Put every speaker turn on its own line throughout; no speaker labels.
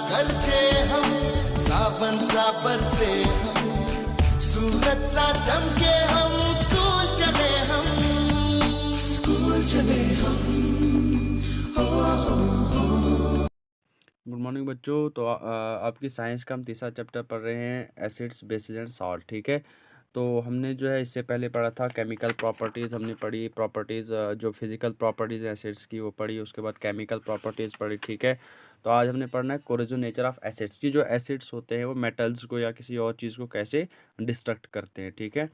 गरजे हम, सावन सा बरसे हम, सूरज सा चमके हम, स्कूल चले हम, स्कूल चले हम।
गुड मॉर्निंग बच्चों। तो आपकी साइंस का हम तीसरा चैप्टर पढ़ रहे हैं, एसिड्स बेसिस एंड सॉल्ट। ठीक है, तो हमने जो है इससे पहले पढ़ा था केमिकल प्रॉपर्टीज़, हमने पढ़ी प्रॉपर्टीज़ जो फिजिकल प्रॉपर्टीज़ एसिड्स की वो पढ़ी, उसके बाद केमिकल प्रॉपर्टीज़ पढ़ी। ठीक है, तो आज हमने पढ़ना है कोरोजन नेचर ऑफ एसिड्स की। जो एसिड्स होते हैं वो मेटल्स को या किसी और चीज़ को कैसे डिस्ट्रक्ट करते हैं। ठीक है,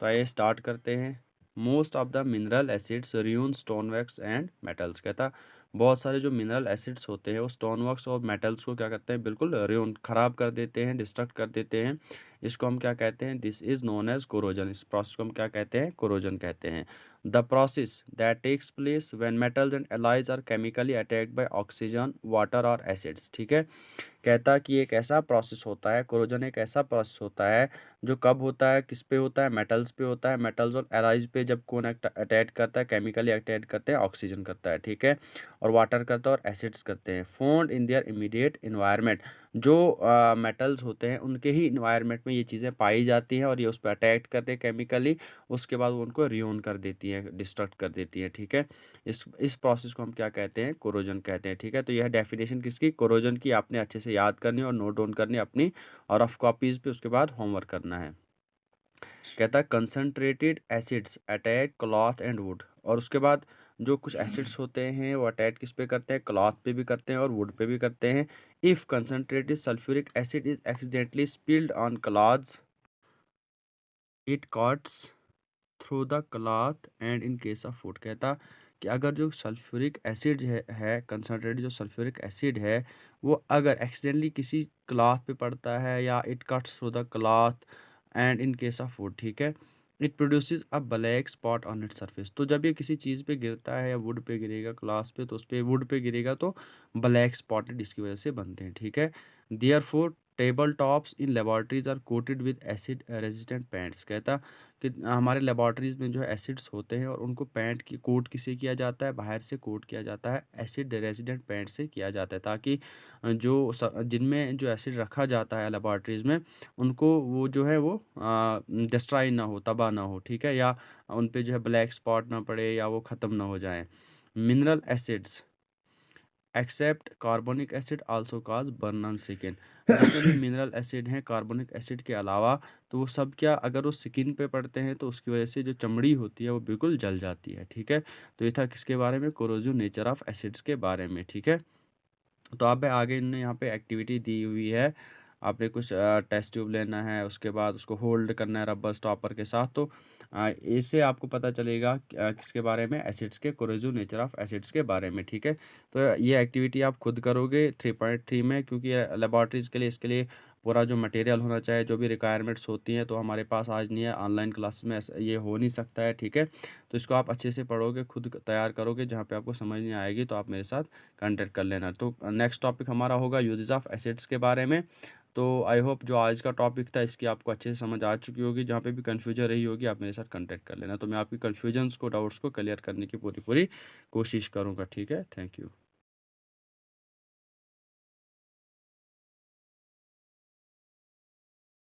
तो आइए स्टार्ट करते हैं। Most of the mineral acids ruin stone wax and metals. कहता बहुत सारे जो मिनरल एसिड्स होते हैं वो स्टोन वर्क्स और मेटल्स को क्या करते हैं, बिल्कुल रियून ख़राब कर देते हैं, डिस्ट्रक्ट कर देते हैं। इसको हम क्या कहते हैं, this is known as corrosion. इस प्रोसेस को हम क्या कहते हैं, कोरोजन कहते हैं। The process that takes place when metals and alloys are chemically attacked by oxygen, water और एसिड्स। ठीक है, कहता कि एक ऐसा प्रोसेस होता है, कोरोजन एक ऐसा प्रोसेस होता है जो कब होता है, किस पे होता है, मेटल्स पे होता है। मेटल्स और एलाइज पे जब कौन अटैक करता है, केमिकली अटैक करते हैं, ऑक्सीजन करता है। ठीक है, और वाटर करता है और एसिड्स करते हैं। Found in their immediate environment, जो मेटल्स होते हैं उनके ही इन्वायरमेंट में ये चीज़ें पाई जाती हैं और ये उस पर अटैक करते हैं केमिकली, उसके बाद वो उनको रियोन कर देती हैं, डिस्ट्रक्ट कर देती हैं। ठीक है, इस प्रोसेस को हम क्या कहते हैं, कोरोजन कहते हैं। ठीक है, तो यह डेफिनेशन किसकी, कोरोजन की, आपने अच्छे से याद करनी और नोट डाउन करनी अपनी और रफ कॉपीज़ पे, उसके बाद होमवर्क करना है। कहता है concentrated acids attack cloth and would, और उसके बाद जो कुछ एसिड्स होते हैं वो अटैक किस पे करते हैं, क्लॉथ पे भी करते हैं और वुड पे भी करते हैं। If concentrated sulphuric acid is accidentally spilled on clothes it cuts through the cloth and in case of food. कहता कि अगर जो सल्फ्यूरिक एसिड है कंसनट्रेटेड जो सल्फ्यूरिक एसिड है वो अगर एक्सीडेंटली किसी क्लॉथ पे पड़ता है या it cuts through the cloth and in case of food, ठीक है, it produces a black spot on its surface. तो जब ये किसी चीज़ पे गिरता है या वुड पे गिरेगा, क्लॉथ पे, तो उस पे वुड पे गिरेगा तो ब्लैक स्पॉटेड इसकी वजह से बनते हैं। ठीक है, therefore table tops in laboratories are coated with acid resistant paints. कहता कि हमारे लेबॉर्ट्रीज में जो है एसिड्स होते हैं और उनको पेंट की कोट किसे किया जाता है, बाहर से कोट किया जाता है, एसिड रेजिडेंट पेंट से किया जाता है, ताकि जिनमें जो एसिड रखा जाता है लेबॉर्ट्रीज में उनको वो जो है वो डिस्ट्रॉय ना हो, तबाह ना हो। ठीक है, या उन पे जो है ब्लैक स्पॉट ना पड़े या वो ख़त्म ना हो जाए। Mineral acids except carbonic acid also cause burn on skin. जितने भी मिनरल एसिड हैं कार्बोनिक एसिड के अलावा, तो वो सब क्या, अगर वो स्किन पे पड़ते हैं तो उसकी वजह से जो चमड़ी होती है वो बिल्कुल जल जाती है। ठीक है, तो ये था किसके बारे में, कोरोजिव नेचर ऑफ एसिड्स के बारे में। ठीक है, तो आप आगे इन्होंने यहाँ पे एक्टिविटी दी हुई है, आपने कुछ टेस्ट ट्यूब लेना है, उसके बाद उसको होल्ड करना है रबर स्टॉपर के साथ। तो इससे आपको पता चलेगा किसके बारे में, एसिड्स के, कोरोजिव नेचर ऑफ एसिड्स के बारे में। ठीक है, तो ये एक्टिविटी आप खुद करोगे 3.3 में, क्योंकि लेबॉर्ट्रीज़ के लिए इसके लिए पूरा जो मटेरियल होना चाहिए, जो भी रिक्वायरमेंट्स होती हैं, तो हमारे पास आज नहीं है, ऑनलाइन क्लास में ये हो नहीं सकता है। ठीक है, तो इसको आप अच्छे से पढ़ोगे, खुद तैयार करोगे, जहाँ पे आपको समझ नहीं आएगी तो आप मेरे साथ कांटेक्ट कर लेना। तो नेक्स्ट टॉपिक हमारा होगा यूजेस ऑफ एसिड्स के बारे में। तो आई होप जो आज का टॉपिक था इसकी आपको अच्छे से समझ आ चुकी होगी। जहाँ पे भी कन्फ्यूजन रही होगी आप मेरे साथ कांटेक्ट कर लेना, तो मैं आपकी कन्फ्यूजन्स को, डाउट्स को क्लियर करने की पूरी कोशिश करूँगा। ठीक है, थैंक यू।